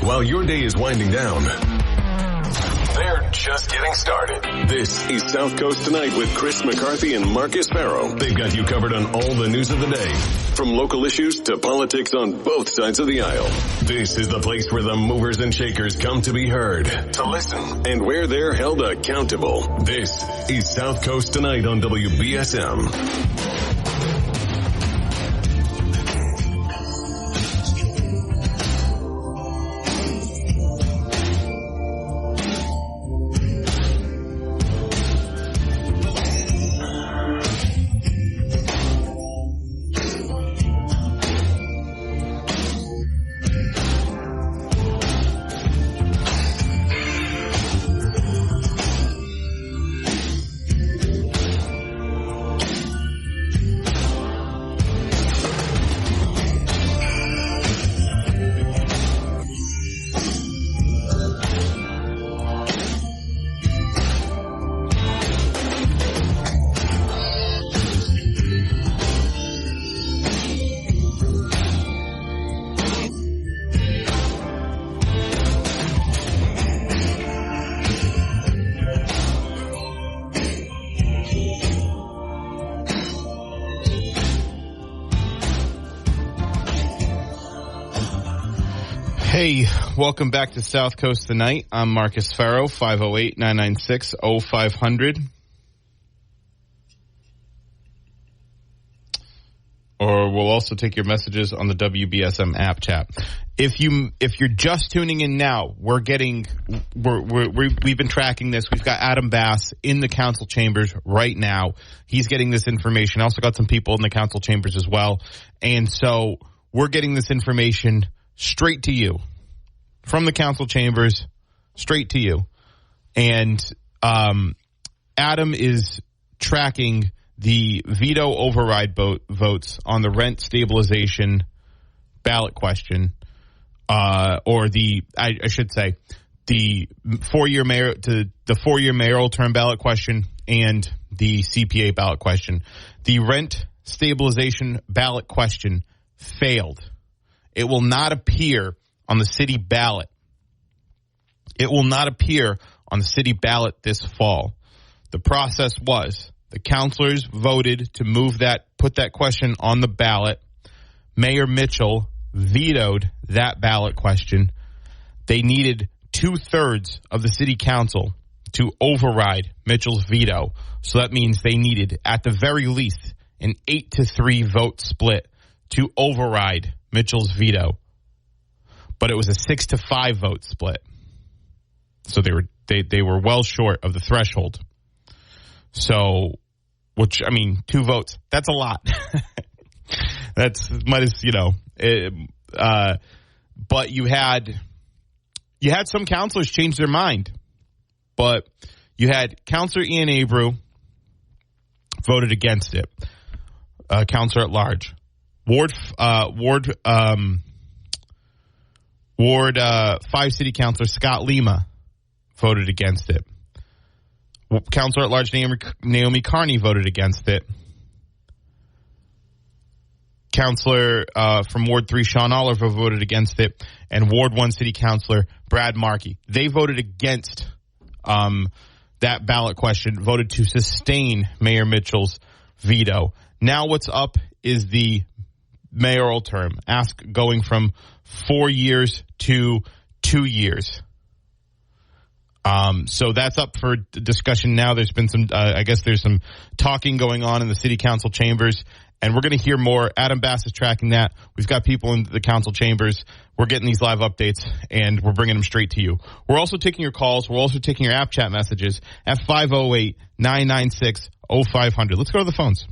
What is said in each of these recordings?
while your day is winding down. They're just getting started. This is South Coast Tonight with Chris McCarthy and Marcus Farrow. They've got you covered on all the news of the day, from local issues to politics on both sides of the aisle. This is the place where the movers and shakers come to be heard, to listen, and where they're held accountable. This is South Coast Tonight on WBSM. Hey, welcome back to South Coast Tonight. I'm Marcus Farrow, 508-996-0500. Or we'll also take your messages on the WBSM app chat. If you're just tuning in now, we've been tracking this. We've got Adam Bass in the council chambers right now. He's getting this information. I also got some people in the council chambers as well. And so we're getting this information straight to you from the council chambers, straight to you. And Adam is tracking the veto override votes on the rent stabilization ballot question, or the four-year mayoral term ballot question and the CPA ballot question. The rent stabilization ballot question failed. It will not appear on the city ballot. It will not appear on the city ballot this fall. The process was the councilors voted to put that question on the ballot. Mayor Mitchell vetoed that ballot question. They needed 2/3 of the city council to override Mitchell's veto. So that means they needed, at the very least, an 8-3 vote split to override Mitchell's veto, but it was a 6-5 vote split. So they were well short of the threshold. So, 2 votes, that's a lot. But you had some counselors change their mind, but you had Councilor Ian Abreu voted against it, Councilor at large. Ward 5 City Councilor Scott Lima voted against it. Councilor at large Naomi Carney voted against it. Councilor from Ward 3 Sean Oliver voted against it, and Ward 1 City Councilor Brad Markey. They voted against that ballot question, voted to sustain Mayor Mitchell's veto. Now what's up is the mayoral term, going from 4 years to 2 years. So that's up for discussion now. There's been there's some talking going on in the city council chambers, and we're going to hear more. Adam Bass is tracking that. We've got people in the council chambers. We're getting these live updates, and we're bringing them straight to you. We're also taking your calls. We're also taking your app chat messages at 508-996-0500. Let's go to the phones.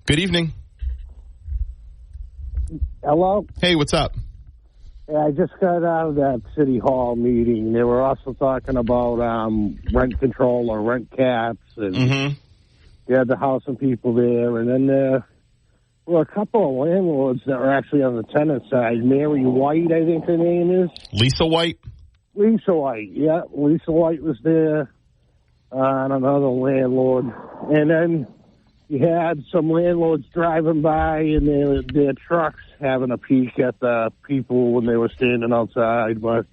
Good evening. Hello? Hey, what's up? Yeah, I just got out of that city hall meeting. They were also talking about rent control or rent caps. And you had the housing people there. And then there were a couple of landlords that were actually on the tenant side. Mary White, I think her name is. Lisa White? Lisa White, yeah. Lisa White was there. And another landlord. And then you had some landlords driving by in their trucks having a peek at the people when they were standing outside, but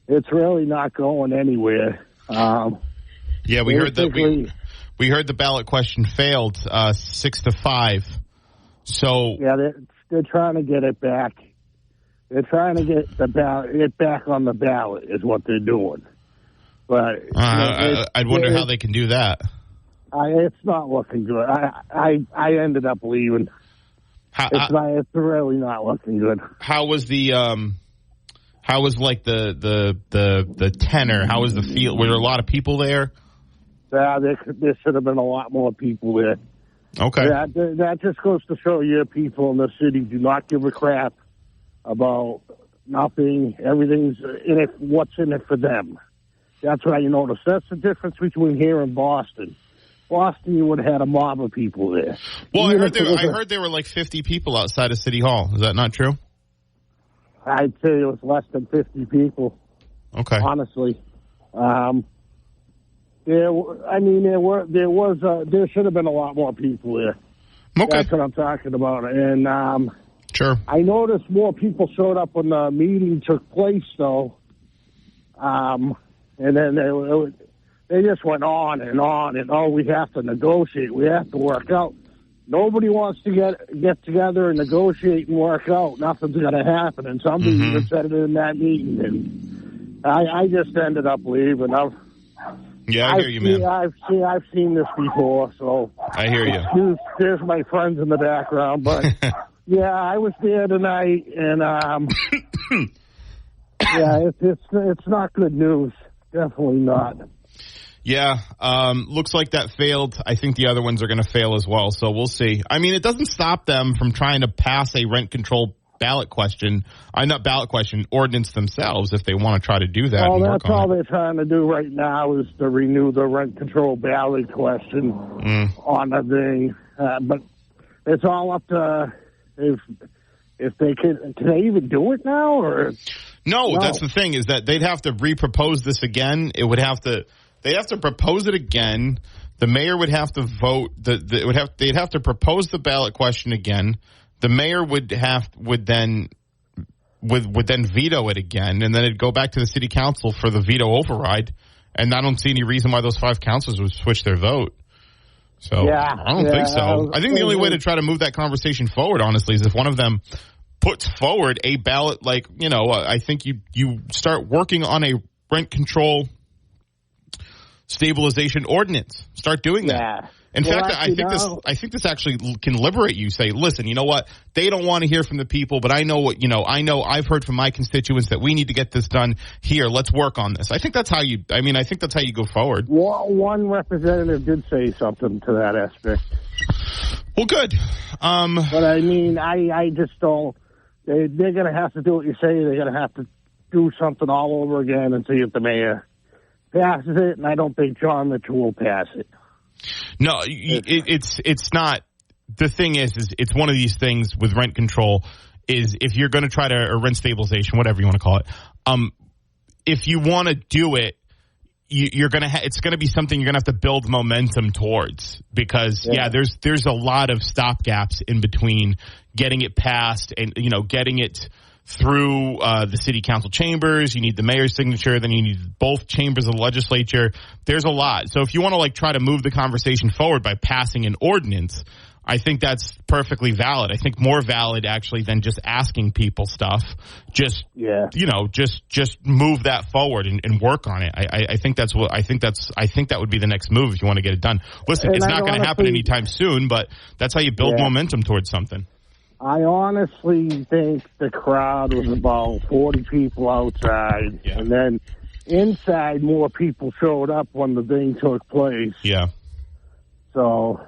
it's really not going anywhere. Yeah, we heard that we heard the ballot question failed 6-5. So yeah, they're trying to get it back. They're trying to get it back on the ballot is what they're doing. But I'd wonder how they can do that. It's not looking good. I ended up leaving. It's really not looking good. How was the like the tenor? How was the feel? Were there a lot of people there? Yeah, there should have been a lot more people there. Okay. That just goes to show you people in the city do not give a crap about nothing. Everything's in it. What's in it for them? That's what I noticed. That's the difference between here and Boston. Boston, you would have had a mob of people there. Well, I heard there were like 50 people outside of City Hall. Is that not true? I'd say it was less than 50 people. Okay. Honestly, there should have been a lot more people there. Okay. That's what I'm talking about. And sure. I noticed more people showed up when the meeting took place, though. And then they just went on and on, and we have to negotiate, we have to work out. Nobody wants to get together and negotiate and work out. Nothing's going to happen. And somebody even said it in that meeting, and I just ended up leaving. I hear you, man. I've seen this before, so I hear you. There's my friends in the background, but yeah, I was there tonight, and yeah, it's not good news. Definitely not. Yeah, looks like that failed. I think the other ones are going to fail as well, so we'll see. I mean, it doesn't stop them from trying to pass a rent control ballot question, ordinance themselves if they want to try to do that. Well, that's all they're trying to do right now is to renew the rent control ballot question on the thing. But it's all up to if they can they even do it now or no, that's the thing is that they'd have to re-propose this again. They'd have to propose it again. The mayor would have to vote. They'd have to propose the ballot question again. The mayor would then veto it again, and then it'd go back to the city council for the veto override. And I don't see any reason why those 5 councilors would switch their vote. So I don't think so. I think the only way to try to move that conversation forward, honestly, is if one of them puts forward a ballot. Like I think you start working on a rent control stabilization ordinance. Start doing that. In fact, I think this actually can liberate you. Say, listen, you know what? They don't want to hear from the people, but I know I've heard from my constituents that we need to get this done here. Let's work on this. I think that's how you go forward. Well, one representative did say something to that aspect. Well, good. But I mean, I just don't. They're going to have to do what you say. They're going to have to do something all over again and see if the mayor passes it. And I don't think John Mitchell will pass it. No, it's not. The thing is it's one of these things with rent control is if you're going to try to, or rent stabilization, whatever you want to call it, if you want to do it, you're going to it's going to be something you're going to have to build momentum towards because there's a lot of stopgaps in between getting it passed and getting it through the city council chambers. You need the mayor's signature, then you need both chambers of the legislature. There's a lot. So if you want to try to move the conversation forward by passing an ordinance, I think that's perfectly valid. I think more valid actually than just asking people stuff. Just move that forward and work on it. I think that would be the next move if you want to get it done. Listen, it's not going to happen anytime soon, but that's how you build momentum towards something. I honestly think the crowd was about 40 people outside, and then inside more people showed up when the thing took place. Yeah. So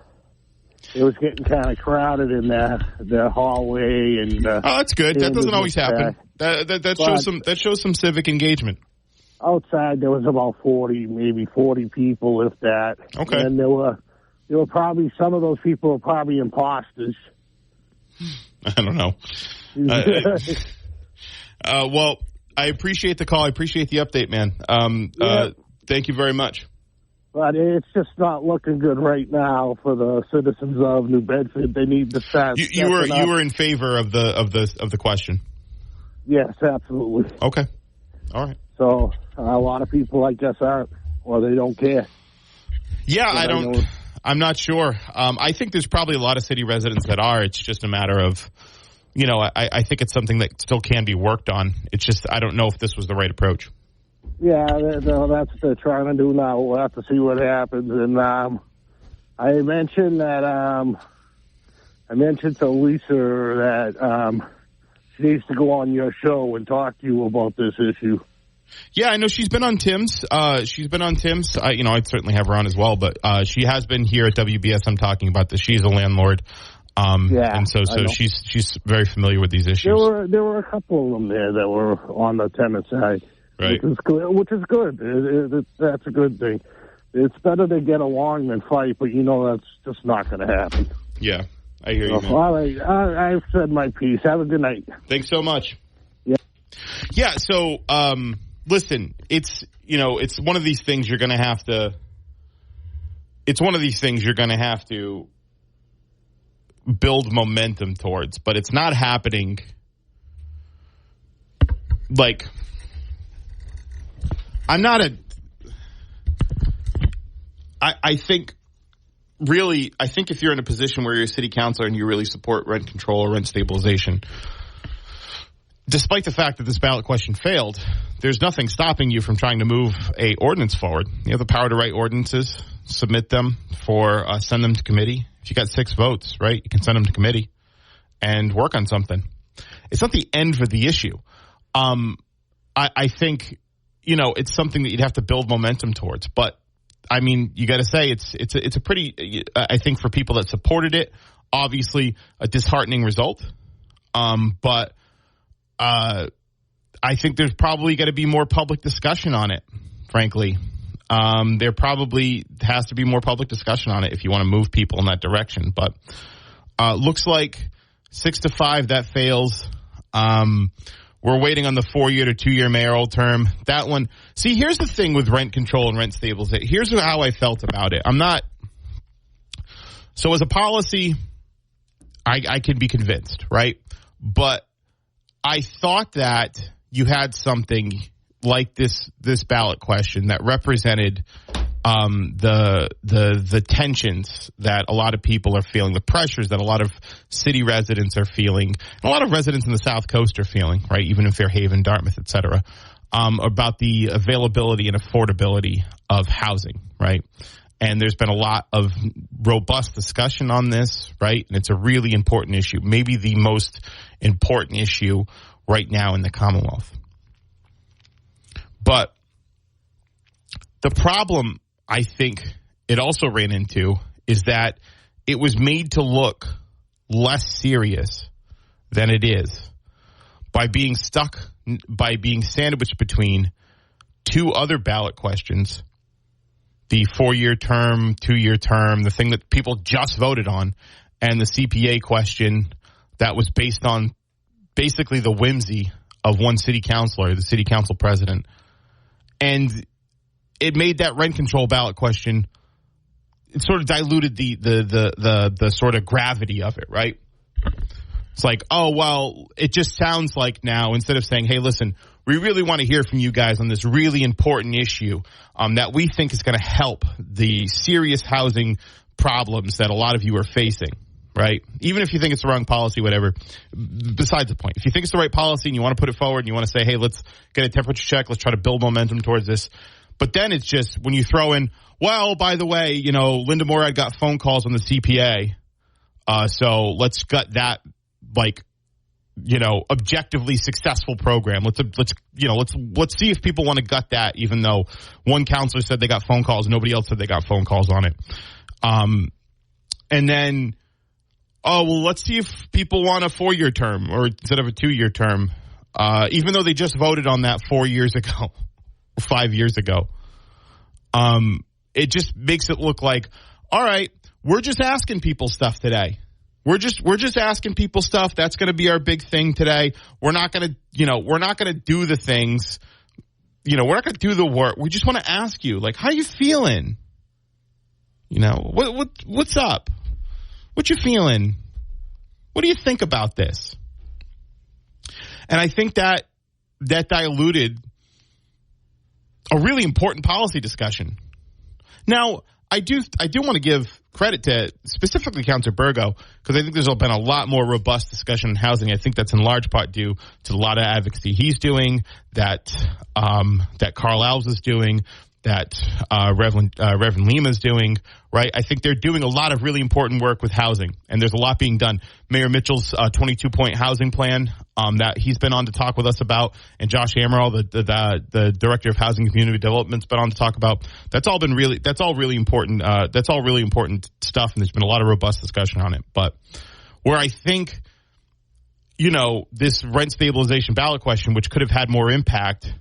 it was getting kind of crowded in the hallway. And that's good. That doesn't always happen. That shows some civic engagement. Outside there was about 40 people, if that. Okay. And there were probably some of those people were probably imposters. I don't know. Well, I appreciate the call. I appreciate the update, man. Thank you very much. But it's just not looking good right now for the citizens of New Bedford. They need to start. You were in favor of the question. Yes, absolutely. Okay, all right. So a lot of people, I guess, aren't, or they don't care. Yeah, I'm not sure. I think there's probably a lot of city residents that are. It's just a matter of, I think it's something that still can be worked on. It's just I don't know if this was the right approach. Yeah, that's what they're trying to do now. We'll have to see what happens. And I mentioned to Lisa that she needs to go on your show and talk to you about this issue. Yeah, I know she's been on Tim's. I'd certainly have her on as well, but she has been here at WBSM talking about this. She's a landlord. And so she's very familiar with these issues. There were a couple of them there that were on the tenant side. Right. Which is good. That's a good thing. It's better to get along than fight, but that's just not going to happen. Yeah, I hear you, man. All right, I've said my piece. Have a good night. Thanks so much. Yeah. Yeah, so, listen, it's one of these things you're going to have to build momentum towards, but it's not happening like... I think if you're in a position where you're a city councilor and you really support rent control or rent stabilization, despite the fact that this ballot question failed, there's nothing stopping you from trying to move a ordinance forward. You have the power to write ordinances, submit them send them to committee. If you got 6 votes, right, you can send them to committee and work on something. It's not the end for the issue. I think... it's something that you'd have to build momentum towards. But, I mean, you got to say it's a pretty, I think for people that supported it, obviously a disheartening result. But I think there's probably got to be more public discussion on it, frankly. There probably has to be more public discussion on it if you want to move people in that direction. But looks like 6-5, that fails. We're waiting on the 4-year to 2-year mayoral term. That one. See, here's the thing with rent control and rent stabilization. Here's how I felt about it. So as a policy, I can be convinced, right? But I thought that you had something like this ballot question that represented the tensions that a lot of people are feeling, the pressures that a lot of city residents are feeling, and a lot of residents in the South Coast are feeling, right, even in Fairhaven, Dartmouth, et cetera, about the availability and affordability of housing, right? And there's been a lot of robust discussion on this, right? And it's a really important issue, maybe the most important issue right now in the Commonwealth. But the problem I think it also ran into is that it was made to look less serious than it is by being sandwiched between 2 other ballot questions, the 4-year term, 2-year term, the thing that people just voted on, and the CPA question that was based on basically the whimsy of one city councilor, the city council president. And it made that rent control ballot question, it sort of diluted the sort of gravity of it, right? It's like, oh, well, it just sounds like now, instead of saying, hey, listen, we really want to hear from you guys on this really important issue that we think is going to help the serious housing problems that a lot of you are facing, right? Even if you think it's the wrong policy, whatever, besides the point. If you think it's the right policy and you want to put it forward and you want to say, hey, let's get a temperature check, let's try to build momentum towards this. But then it's just when you throw in, well, by the way, Linda Morad got phone calls on the CPA, so let's gut that, objectively successful program. Let's see if people want to gut that, even though one counselor said they got phone calls, nobody else said they got phone calls on it. And then, let's see if people want a 4-year term or instead of a 2-year term, even though they just voted on that 4 years ago. 5 years ago. It just makes it look like, all right, we're just asking people stuff today. We're just asking people stuff. That's going to be our big thing today. We're not going to do the things, we're not going to do the work. We just want to ask you, how you feeling? You know, what's up? What you feeling? What do you think about this? And I think that diluted a really important policy discussion. Now, I do want to give credit to specifically Councilor Burgo, because I think there's been a lot more robust discussion on housing. I think that's in large part due to a lot of advocacy he's doing, that Carl Alves is doing, that Reverend Lima is doing, right? I think they're doing a lot of really important work with housing, and there's a lot being done. Mayor Mitchell's 22-point housing plan that he's been on to talk with us about, and Josh Amaral, the Director of Housing and Community Development, has been on to talk about. That's all really important. That's all really important stuff, and there's been a lot of robust discussion on it. But where I think, you know, this rent stabilization ballot question, which could have had more impact,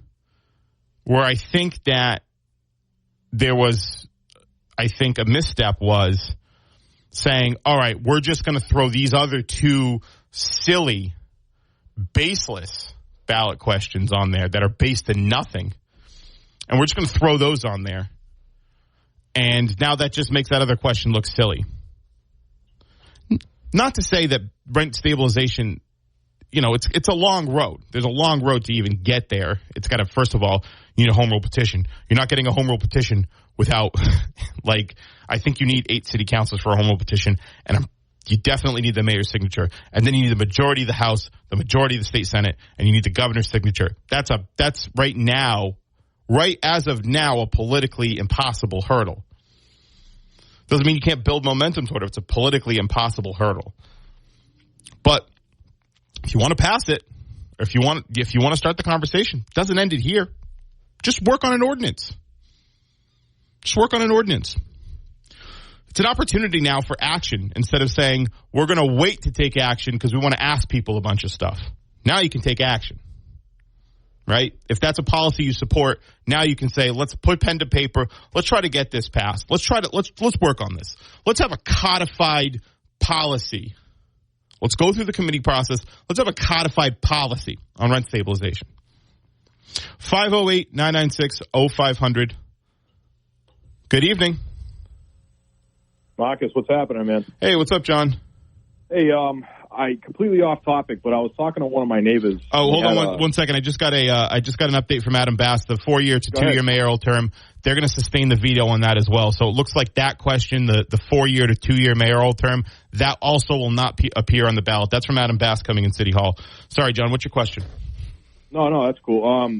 where I think that there was, I think, a misstep was saying, all right, we're just going to throw these other two silly, baseless ballot questions on there that are based in nothing, and we're just going to throw those on there. And now that just makes that other question look silly. Not to say that rent stabilization, you know, it's a long road. There's a long road to even get there. It's got to, first of all, you need a home rule petition. You're not getting a home rule petition without, like, I think you need 8 city councils for a home rule petition, and you definitely need the mayor's signature. And then you need the majority of the House, the majority of the state Senate, and you need the governor's signature. That's right now, right as of now, a politically impossible hurdle. Doesn't mean you can't build momentum toward it. It's a politically impossible hurdle. But if you want to pass it, or if you want to start the conversation, it doesn't end it here. Just work on an ordinance. Just work on an ordinance. It's an opportunity now for action instead of saying we're going to wait to take action because we want to ask people a bunch of stuff. Now you can take action, right? If that's a policy you support, now you can say, let's put pen to paper. Let's try to get this passed. Let's work on this. Let's have a codified policy. Let's go through the committee process. Let's have a codified policy on rent stabilization. 508-996-0500. Good evening. Marcus, what's happening, man? Hey, what's up, John? Hey, I completely off topic, but I was talking to one of my neighbors. Oh, hold on one second. I just got an update from Adam Bass. The 4-year to 2-year mayoral term, they're going to sustain the veto on that as well. So it looks like that question, the 4-year to 2-year mayoral term, that also will not appear on the ballot. That's from Adam Bass coming in City Hall. Sorry, John, what's your question? No, that's cool.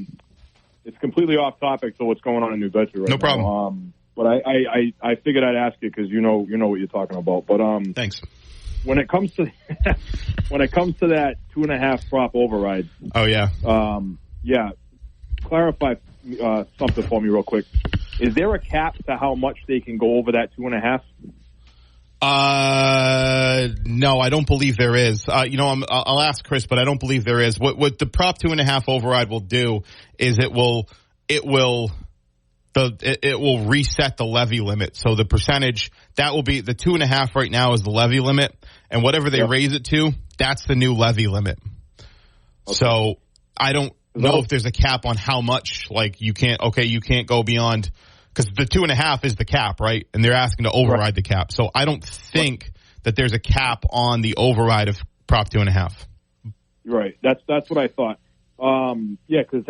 It's completely off topic to what's going on in New Bedford right now. No problem. But I figured I'd ask you because you know what you're talking about. But thanks. When it comes to that 2.5 prop override. Oh yeah. Yeah. Clarify something for me real quick. Is there a cap to how much they can go over that 2.5? No, I don't believe there is. I'll ask Chris, but I don't believe there is. What the Prop 2.5 override will do is it will reset the levy limit. So the percentage that will be the 2.5 right now is the levy limit, and whatever they raise it to, that's the new levy limit. Okay. So I don't know if there's a cap on how much. Like you can't go beyond. Because the 2.5 is the cap, right? And they're asking to override the cap. So I don't think that there's a cap on the override of Prop 2.5. Right. That's what I thought. Because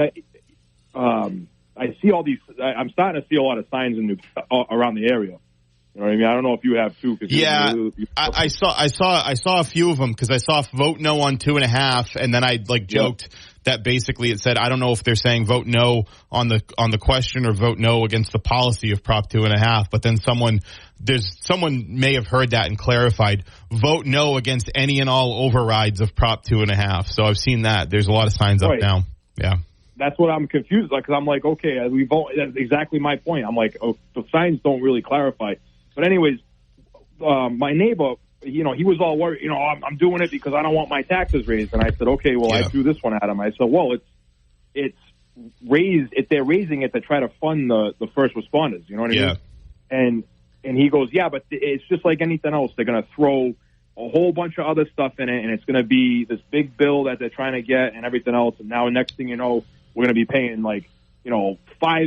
I see all these. I'm starting to see a lot of signs around the area. You know what I mean? I don't know if you have too. I saw a few of them because I saw vote no on 2.5, and then I joked that basically it said I don't know if they're saying vote no on the question or vote no against the policy of Prop 2.5. But then someone may have heard that and clarified vote no against any and all overrides of Prop 2.5. So I've seen that. There's a lot of signs up now. Yeah. That's what I'm confused because I'm like, okay, that's exactly my point. I'm like, the signs don't really clarify. But anyways, my neighbor, he was all worried. I'm doing it because I don't want my taxes raised. And I said, okay, well, I threw this one at him. I said, well, it's raised. They're raising it to try to fund the first responders. You know what I mean? And he goes, yeah, but it's just like anything else. They're going to throw a whole bunch of other stuff in it, and it's going to be this big bill that they're trying to get and everything else. And now, next thing you know, we're going to be paying 5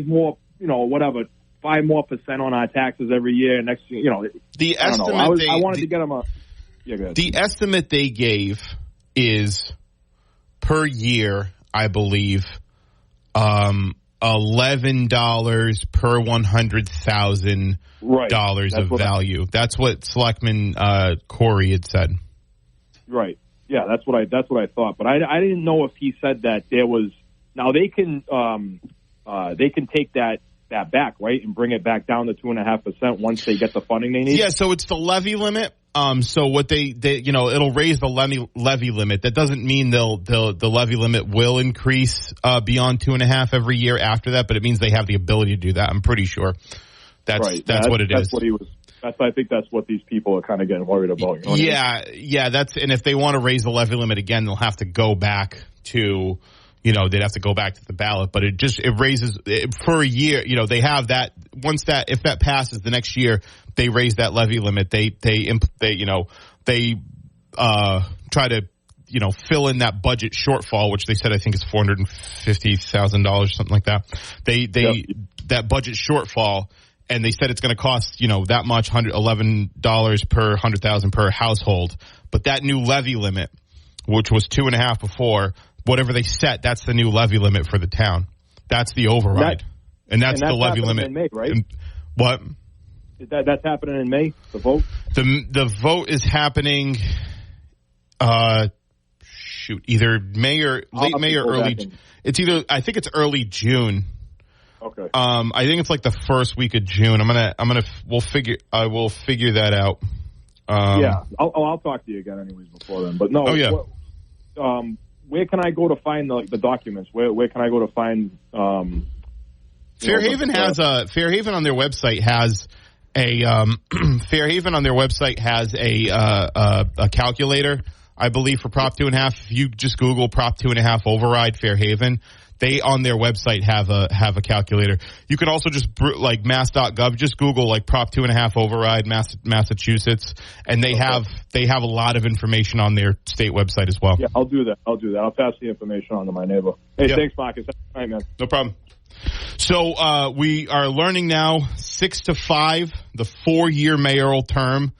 more, whatever, 5% more on our taxes every year. Next, the estimate I wanted to get them a. Yeah, go ahead. The estimate they gave is per year, I believe, $11 per $100,000 of value. That's what Selectman Corey had said. Right. Yeah, that's what I thought. But I didn't know if he said that there was. Now they can take that back, right, and bring it back down to 2.5% once they get the funding they need. Yeah. So it's the levy limit. So what they it'll raise the levy limit. That doesn't mean the levy limit will increase beyond 2.5 every year after that, but it means they have the ability to do that. I'm pretty sure. That's what it is. That's what he was. I think that's what ththese people are kind of getting worried about. You know what I mean? Yeah. And if they want to raise the levy limit again, they'll have to go back to. They'd have to go back to the ballot, but it raises for a year. They have that if that passes the next year, they raise that levy limit. They try to fill in that budget shortfall, which they said I think is $450,000, something like that. That budget shortfall, and they said it's going to cost that much, $11 per 100,000 per household. But that new levy limit, which was 2.5 before. Whatever they set, that's the new levy limit for the town. That's the override. And that's the levy limit. In May, right? What? That's happening in May, the vote? The vote is happening, either May or late May or early. It's either, I think it's early June. Okay. I think it's like the first week of June. I will figure that out. Yeah. I'll talk to you again anyways before then. But no. Oh, yeah. Where can I go to find the documents? Where can I go to find? Fairhaven Fairhaven on their website has a calculator, I believe, for Prop 2.5. If you just Google Prop 2.5 override Fairhaven, they on their website have a calculator. You can also just like mass.gov, just Google like Prop 2.5 override Massachusetts, and they have a lot of information on their state website as well. Yeah, I'll do that. I'll pass the information on to my neighbor. Hey, Thanks, Marcus. All right, man. No problem. So we are learning now 6 to 5, the 4-year mayoral term.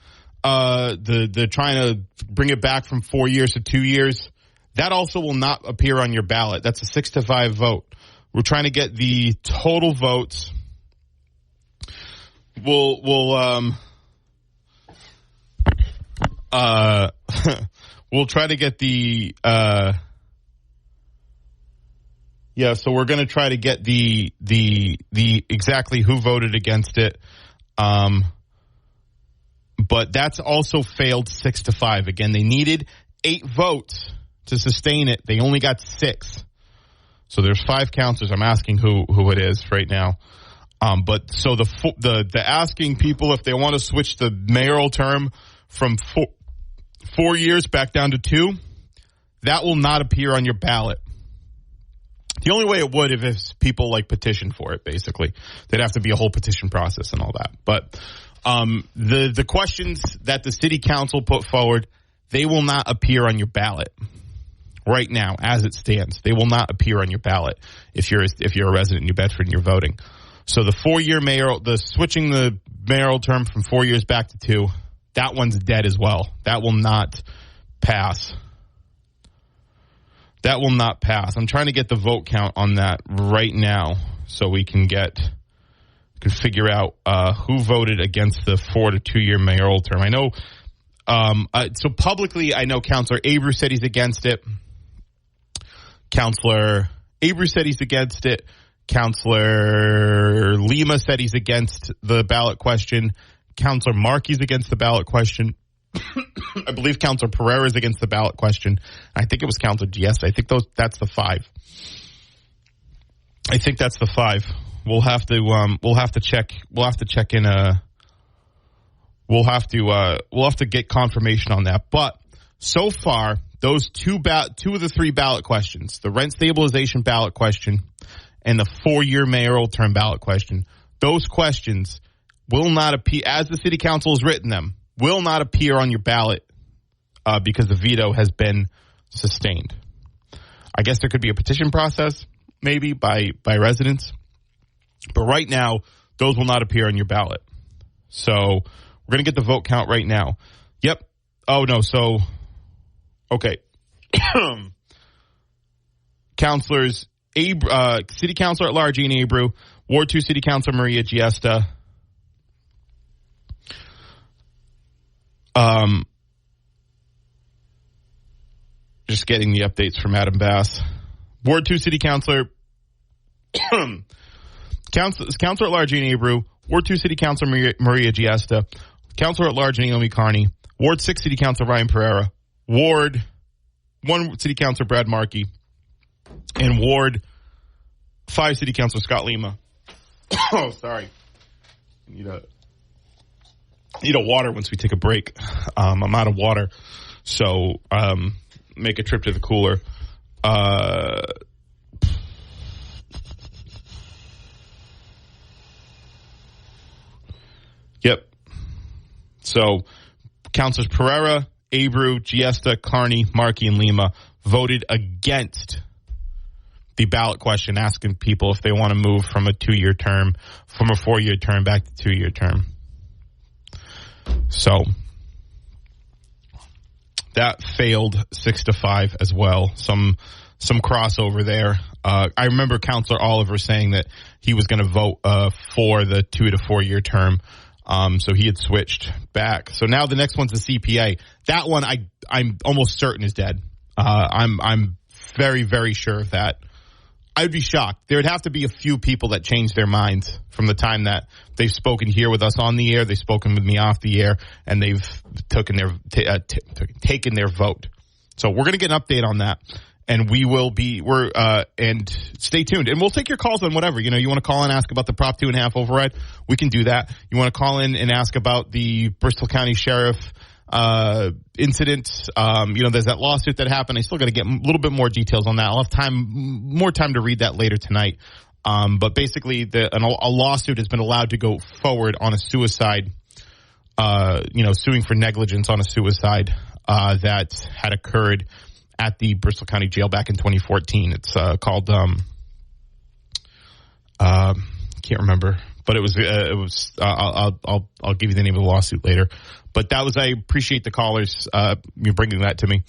They're trying to bring it back from 4 years to 2 years. That also will not appear on your ballot. That's a 6 to 5 vote. We're trying to get the total votes. We'll try to get the so we're going to try to get the exactly who voted against it. But that's also failed 6 to 5. Again, they needed 8 votes to sustain it. They only got 6. So there's 5 counselors. I'm asking who it is right now. But so the asking people if they want to switch the mayoral term from 4 years back down to 2, that will not appear on your ballot. The only way it would if people like petition for it, basically. There'd have to be a whole petition process and all that. But the questions that the city council put forward, they will not appear on your ballot. Right now, as it stands, they will not appear on your ballot if you're a resident in New Bedford and you're voting. So the 4-year switching the mayoral term from 4 years back to 2, that one's dead as well. That will not pass. That will not pass. I'm trying to get the vote count on that right now so we can figure out who voted against the 4 to 2 year mayoral term. I know. So publicly, I know Councilor Abreu said he's against it. Councilor Abreu said he's against it. Councilor Lima said he's against the ballot question. Councilor Markey's against the ballot question. I believe Councilor Pereira is against the ballot question. I think it was Councilor Diaz. I think that's the 5. I think that's the 5. We'll have to check. We'll have to check in. We'll have to get confirmation on that. But so far, those two of the 3 ballot questions, the rent stabilization ballot question and the 4-year mayoral term ballot question, those questions will not appear, as the city council has written them, will not appear on your ballot because the veto has been sustained. I guess there could be a petition process, maybe by residents. But right now, those will not appear on your ballot. So we're going to get the vote count right now. Yep. Oh, no. So, okay. Counselors, City Councilor at Large Ian Abreu, Ward 2 City Councilor Maria Giesta, just getting the updates from Adam Bass. Ward 2 City Councilor, Councilor at Large Ian Abreu, Ward 2 City Councilor Maria Giesta, Councilor at Large Naomi Carney, Ward 6 City Councilor Ryan Pereira, Ward 1 City Councilor Brad Markey, and Ward 5 City Councilor Scott Lima. Oh, sorry. Need a water once we take a break. I'm out of water, so make a trip to the cooler. Yep. So, Councilors Pereira, Abreu, Giesta, Carney, Markey, and Lima voted against the ballot question asking people if they want to move from a 2-year term, from a 4-year term back to 2-year term. So that failed 6-5 as well. Some crossover there. I remember Councilor Oliver saying that he was going to vote for the 2 to 4 year term. So he had switched back. So now the next one's the CPA. That one I'm almost certain is dead. I'm very, very sure of that. I'd be shocked. There would have to be a few people that change their minds from the time that they've spoken here with us on the air, they've spoken with me off the air, and they've taken their vote. So we're going to get an update on that, and and stay tuned. And we'll take your calls on whatever. You want to call and ask about the Prop 2.5 override? We can do that. You want to call in and ask about the Bristol County Sheriff incident. There's that lawsuit that happened. I still got to get a little bit more details on that. I'll have more time to read that later tonight. But basically, a lawsuit has been allowed to go forward on a suicide, suing for negligence on a suicide that had occurred at the Bristol County Jail back in 2014. It's called, can't remember, but it was. I'll give you the name of the lawsuit later. But I appreciate the callers, you bringing that to me.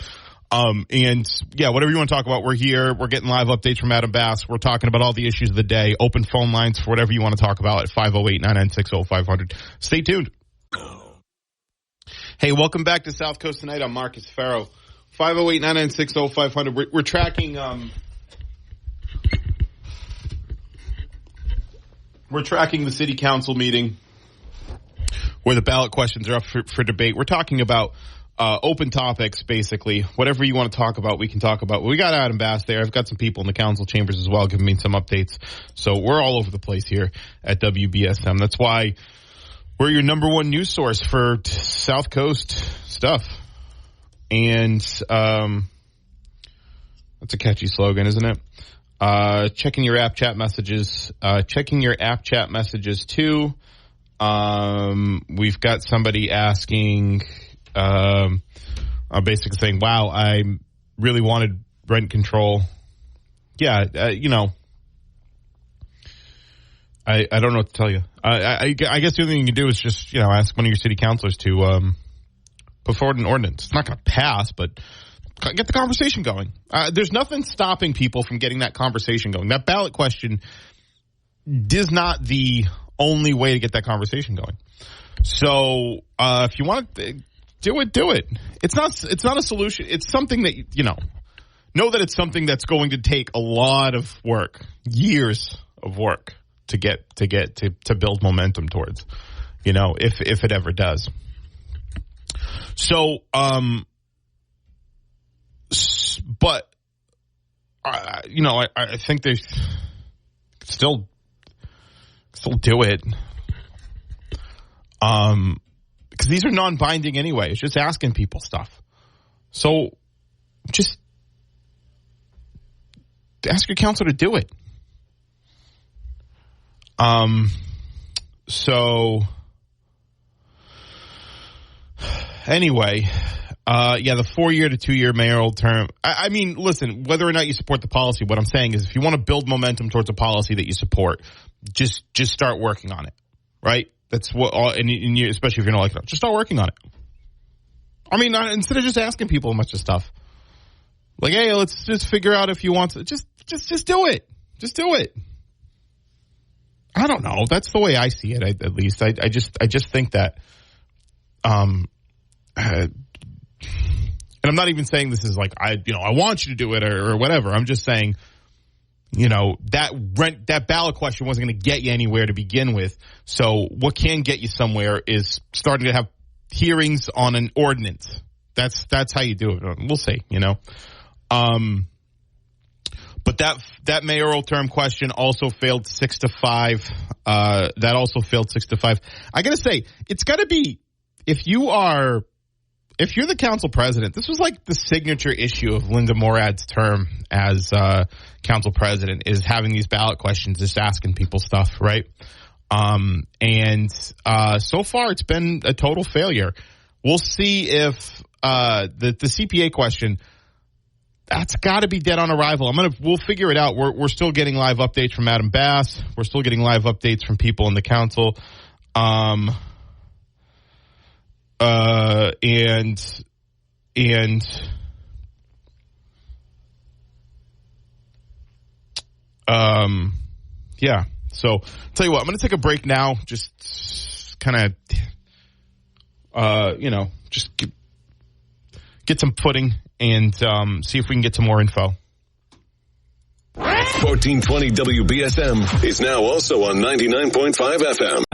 And yeah, whatever you want to talk about, we're here. We're getting live updates from Adam Bass. We're talking about all the issues of the day. Open phone lines for whatever you want to talk about at 508-996-0500. Stay tuned. Hey, welcome back to South Coast Tonight. I'm Marcus Farrow. 508-996-0500. We're tracking, the city council meeting where the ballot questions are up for debate. We're talking about open topics, basically. Whatever you want to talk about, we can talk about. We got Adam Bass there. I've got some people in the council chambers as well giving me some updates. So we're all over the place here at WBSM. That's why we're your number one news source for South Coast stuff. And that's a catchy slogan, isn't it? Checking your app chat messages. Too. We've got somebody asking, basically saying, wow, I really wanted rent control. Yeah, I don't know what to tell you. I guess the only thing you can do is just, ask one of your city councilors to put forward an ordinance. It's not going to pass, but get the conversation going. There's nothing stopping people from getting that conversation going. That ballot question is not the only way to get that conversation going. So if you want to do it. It's not a solution. It's something that, know that it's something that's going to take a lot of work, years of work to build momentum towards, if it ever does. So, but, I think they still do it. Because these are non-binding anyway. It's just asking people stuff. So just ask your council to do it. So anyway, the 4-year to 2-year mayoral term. I mean, listen, whether or not you support the policy, what I'm saying is if you want to build momentum towards a policy that you support, just start working on it. right? That's what, and you, especially if you're not like, just start working on it. I mean, instead of just asking people a bunch of stuff, like, hey, let's just figure out if you want to, just do it. Just do it. I don't know. That's the way I see it, at least. I just think that, and I'm not even saying this is like, I want you to do it or whatever. I'm just saying, that ballot question wasn't going to get you anywhere to begin with. So what can get you somewhere is starting to have hearings on an ordinance. That's how you do it. We'll see, But that mayoral term question also failed 6-5. That also failed 6-5. I gotta say, it's gotta be, if you're the council president, this was like the signature issue of Linda Morad's term as council president, is having these ballot questions, just asking people stuff, right? And so far it's been a total failure. We'll see if the CPA question, that's got to be dead on arrival. We'll figure it out. We're still getting live updates from Adam Bass. We're still getting live updates from people in the council. Yeah. So, tell you what, I'm going to take a break now. Just kind of, just get some footing and see if we can get some more info. 1420 WBSM is now also on 99.5 FM.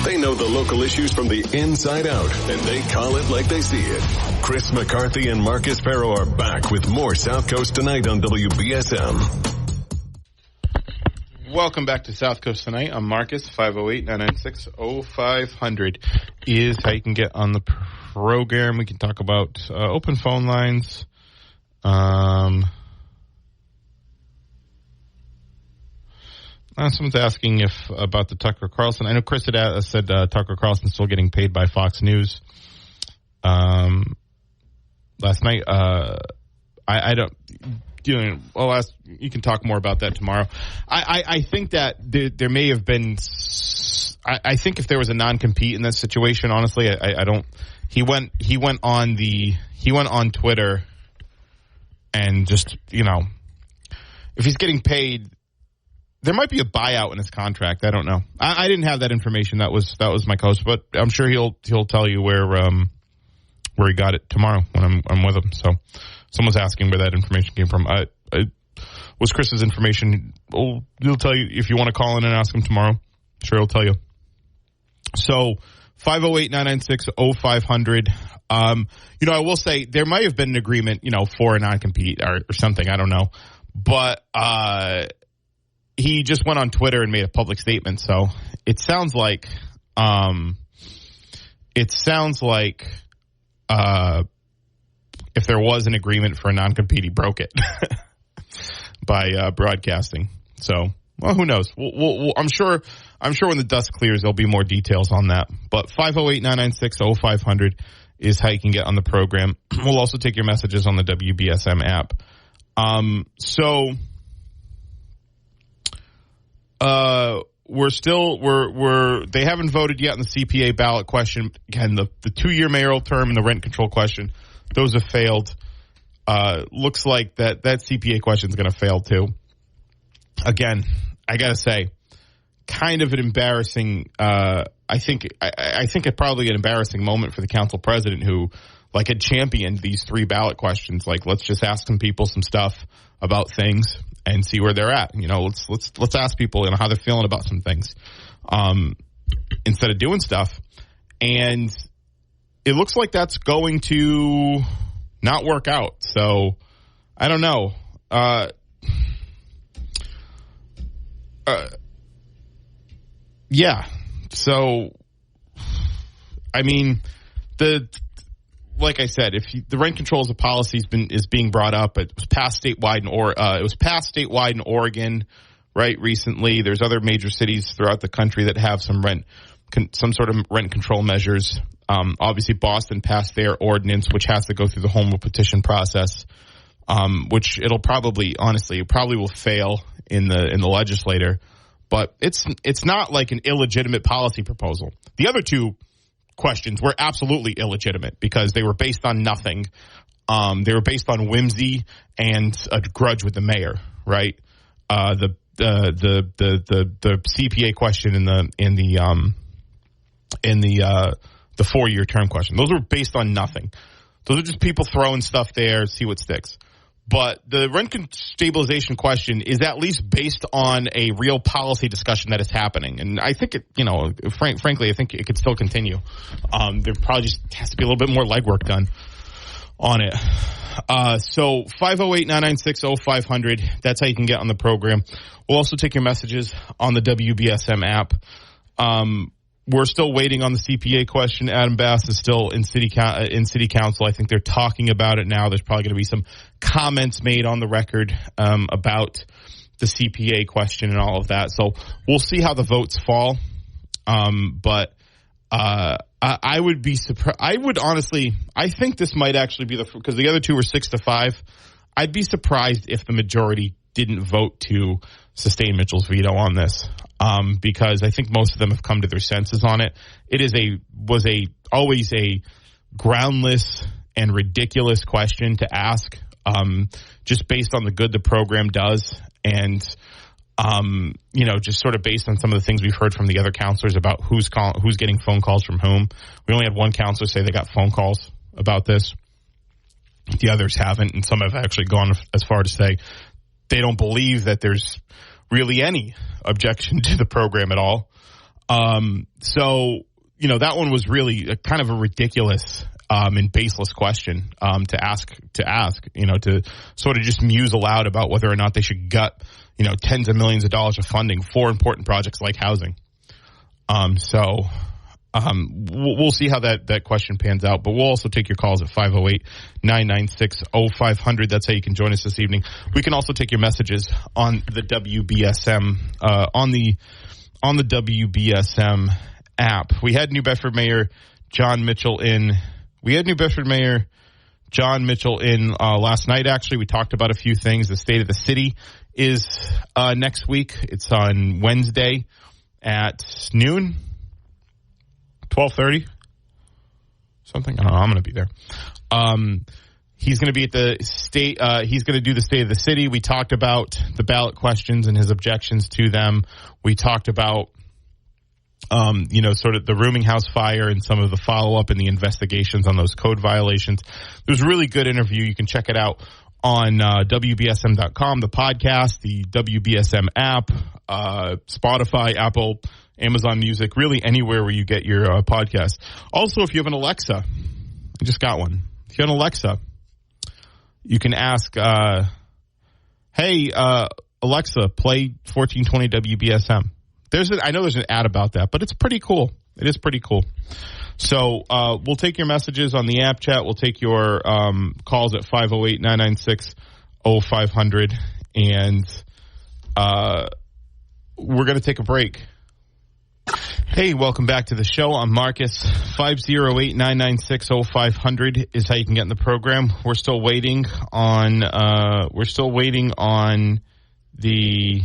They know the local issues from the inside out, and they call it like they see it. Chris McCarthy and Marcus Farrow are back with more South Coast Tonight on WBSM. Welcome back to South Coast Tonight. I'm Marcus. 508-996-0500 is how you can get on the program. We can talk about open phone lines. Someone's asking about the Tucker Carlson. I know Chris had said Tucker Carlson's still getting paid by Fox News. Last night, I don't. You can talk more about that tomorrow. I think that there may have been. I think if there was a non-compete in that situation, honestly, I don't. He went on Twitter and just, if he's getting paid, there might be a buyout in his contract. I don't know. I didn't have that information. That was my coach, but I'm sure he'll tell you where he got it tomorrow when I'm with him. So someone's asking where that information came from. I was Chris's information. He'll tell you if you want to call in and ask him tomorrow. Sure, he'll tell you. So 508-996-0500. I will say there might have been an agreement, for a non-compete or something. I don't know, but he just went on Twitter and made a public statement. So it sounds like if there was an agreement for a non-compete, he broke it by broadcasting. So, well, who knows? I'm sure when the dust clears, there'll be more details on that. But 508-996-0500 is how you can get on the program. We'll also take your messages on the WBSM app. They haven't voted yet on the CPA ballot question. Again, the 2-year mayoral term and the rent control question, those have failed. Looks like that CPA question is going to fail too. Again, I got to say, kind of an embarrassing, I think it probably an embarrassing moment for the council president who had championed these 3 ballot questions. Let's just ask some people some stuff about things and see where they're at. Let's ask people how they're feeling about some things instead of doing stuff. And it looks like that's going to not work out. So I don't know. Yeah. So, I mean, like I said, the rent control as a policy is being brought up. It was passed statewide in Oregon, right? Recently, there's other major cities throughout the country that have some sort of rent control measures. Obviously, Boston passed their ordinance, which has to go through the home rule petition process, which it probably will fail in the legislature. But it's not like an illegitimate policy proposal. The other two questions were absolutely illegitimate because they were based on nothing. They were based on whimsy and a grudge with the mayor, right? The CPA question in the 4-year term question. Those were based on nothing. Those are just people throwing stuff there, see what sticks. But the rent stabilization question is at least based on a real policy discussion that is happening. And I think frankly, I think it could still continue. There probably just has to be a little bit more legwork done on it. So 508-996-0500, that's how you can get on the program. We'll also take your messages on the WBSM app. We're still waiting on the CPA question. Adam Bass is still in city council. I think they're talking about it now. There's probably going to be some comments made on the record about the CPA question and all of that. So we'll see how the votes fall. But I would be surprised. I think this might actually be because the other two were 6-5. I'd be surprised if the majority didn't vote to sustain Mitchell's veto on this. Because I think most of them have come to their senses on it. It was always a groundless and ridiculous question to ask, just based on the good the program does, and just sort of based on some of the things we've heard from the other counselors about who's getting phone calls from whom. We only had one counselor say they got phone calls about this. The others haven't, and some have actually gone as far to say they don't believe that there's really any objection to the program at all. So that one was really kind of a ridiculous and baseless question to ask, to sort of just muse aloud about whether or not they should gut, tens of millions of dollars of funding for important projects like housing. We'll see how that question pans out, but we'll also take your calls at 508-996-0500. That's how you can join us this evening. We can also take your messages on the WBSM, on the WBSM app. We had New Bedford Mayor John Mitchell in. Last night, actually. We talked about a few things. The State of the City is next week. It's on Wednesday at noon. 12:30, something. I don't know. I'm going to be there. He's going to be at the state. He's going to do the State of the City. We talked about the ballot questions and his objections to them. We talked about, sort of the rooming house fire and some of the follow up and the investigations on those code violations. It was a really good interview. You can check it out on WBSM.com, the podcast, the WBSM app, Spotify, Apple, Amazon Music, really anywhere where you get your podcast. Also, if you have an Alexa, I just got one. If you have an Alexa, you can ask, hey, Alexa, play 1420 WBSM. I know there's an ad about that, but it's pretty cool. It is pretty cool. So we'll take your messages on the app chat. We'll take your calls at 508-996-0500. And we're going to take a break. Hey, welcome back to the show. I'm Marcus. 508-996-0500 is how you can get in the program. We're still waiting on the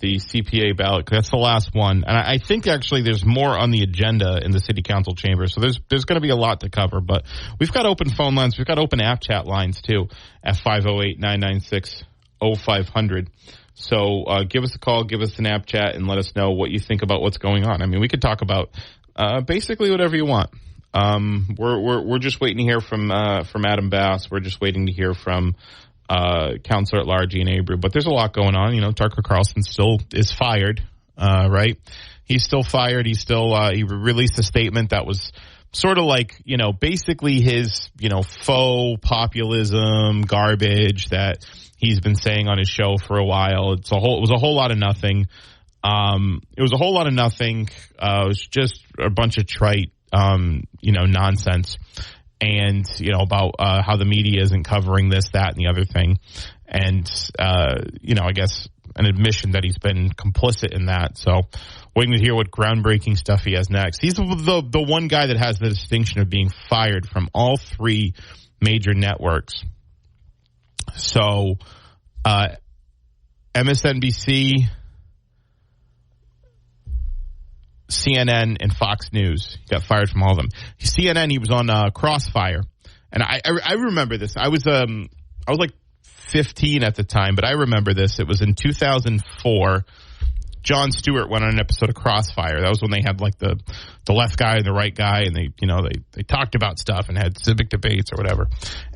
CPA ballot. That's the last one. And I think actually there's more on the agenda in the city council chamber. So there's going to be a lot to cover, but we've got open phone lines. We've got open app chat lines too at 508-996-0500. So give us a call, give us an app chat, and let us know what you think about what's going on. I mean, we could talk about basically whatever you want. We're just waiting to hear from Adam Bass. We're just waiting to hear from Counselor at Large Ian Abreu, but there's a lot going on. Tucker Carlson still is fired, right? He's still fired. He's still he released a statement that was sort of like, basically his, faux populism garbage that he's been saying on his show for a while. It was a whole lot of nothing. It was just a bunch of trite, nonsense. And, about how the media isn't covering this, that, and the other thing. And, I guess an admission that he's been complicit in that. So waiting to hear what groundbreaking stuff he has next. He's the one guy that has the distinction of being fired from all three major networks. So MSNBC, CNN, and Fox News. He got fired from all of them. CNN, he was on Crossfire. And I remember this. I was like 15 at the time, but I remember this. It was in 2004. Jon Stewart went on an episode of Crossfire. That was when they had like the left guy and the right guy, and they talked about stuff and had civic debates or whatever.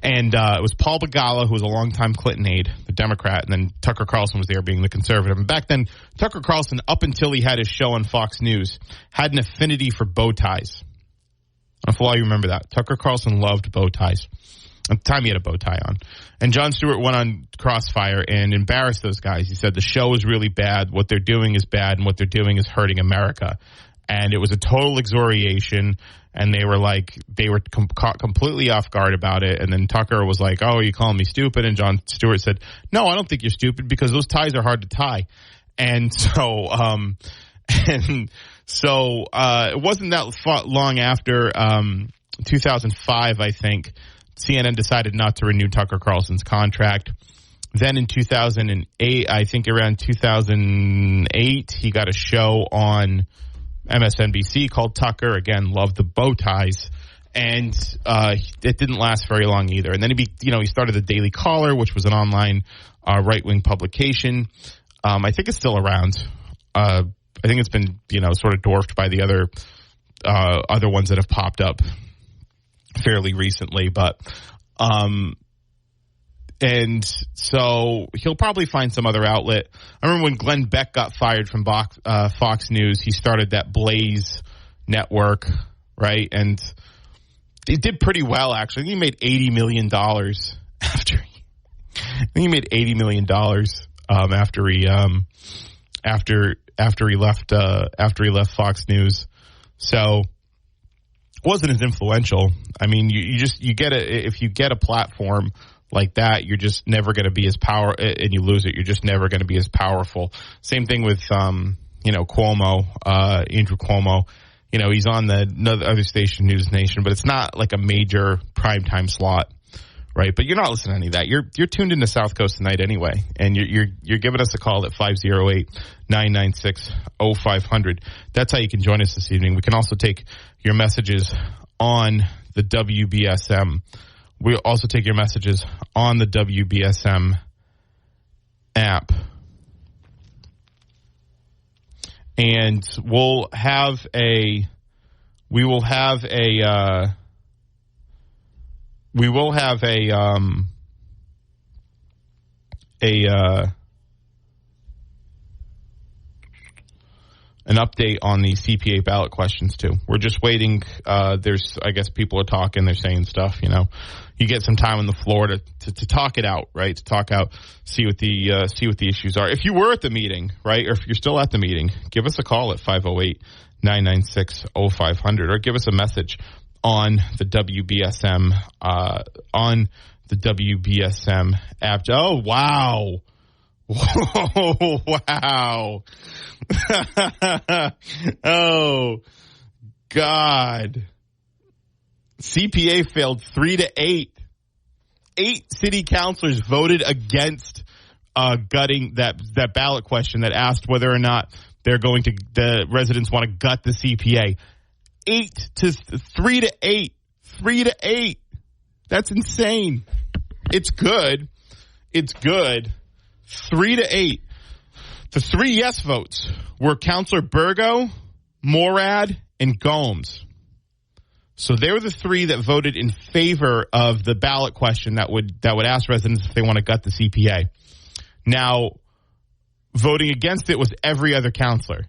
And it was Paul Begala, who was a longtime Clinton aide, the Democrat, and then Tucker Carlson was there being the conservative. And back then, Tucker Carlson, up until he had his show on Fox News, had an affinity for bow ties. I don't know if you remember that. Tucker Carlson loved bow ties. At the time, he had a bow tie on. And Jon Stewart went on Crossfire and embarrassed those guys. He said the show is really bad, what they're doing is bad, and what they're doing is hurting America. And it was a total exoriation, and they were caught completely off guard about it. And then Tucker was like, oh, are you calling me stupid? And Jon Stewart said, no, I don't think you're stupid because those ties are hard to tie. And so it wasn't that long after 2005, I think, CNN decided not to renew Tucker Carlson's contract. Then in 2008, I think around 2008, he got a show on MSNBC called Tucker. Again, loved the bow ties. And it didn't last very long either. And then he started the Daily Caller, which was an online right-wing publication. I think it's still around. I think it's been, sort of dwarfed by the other ones that have popped up fairly recently, but and so he'll probably find some other outlet. I remember when Glenn Beck got fired from Fox News, he started that Blaze network, right? And he did pretty well, actually. I think he made $80 million after he left Fox News. So wasn't as influential. I mean, you get if you get a platform like that, you're just never going to be as and you lose it, you're just never going to be as powerful. Same thing with Cuomo, Andrew Cuomo. He's on the other station, News Nation, but it's not like a major primetime slot, right? But you're not listening to any of that. You're tuned into South Coast Tonight anyway, and you're giving us a call at 508-996-0500. That's how you can join us this evening. We can also take your messages on the WBSM. We'll also take your messages on the WBSM app. And we'll have an update on the CPA ballot questions too. We're just waiting. I guess people are talking. They're saying stuff. You get some time on the floor to talk it out, right? To talk out, see what the issues are. If you were at the meeting, right, or if you're still at the meeting, give us a call at 508-996-0500, or give us a message on the WBSM app. Oh wow. Whoa, wow. Oh, God. CPA failed 3-8. 8 city councilors voted against gutting that ballot question that asked whether or not the residents want to gut the CPA. 3-8. 3-8. That's insane. It's good. 3-8. The 3 yes votes were Councilor Burgo, Morad, and Gomes. So they were the 3 that voted in favor of the ballot question that would ask residents if they want to gut the CPA. Now, voting against it was every other counselor.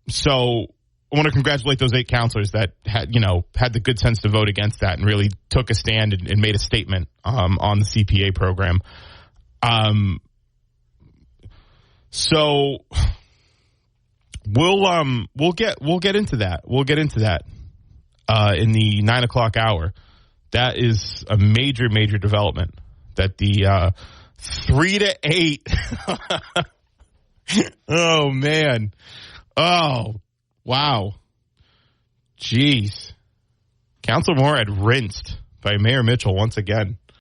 So I want to congratulate those 8 counselors that had the good sense to vote against that and really took a stand and made a statement on the CPA program. So we'll get into that. We'll get into that in the 9:00 hour. That is a major development that the 3-8. Oh, man. Oh, wow. Jeez. Council Moore had rinsed by Mayor Mitchell once again.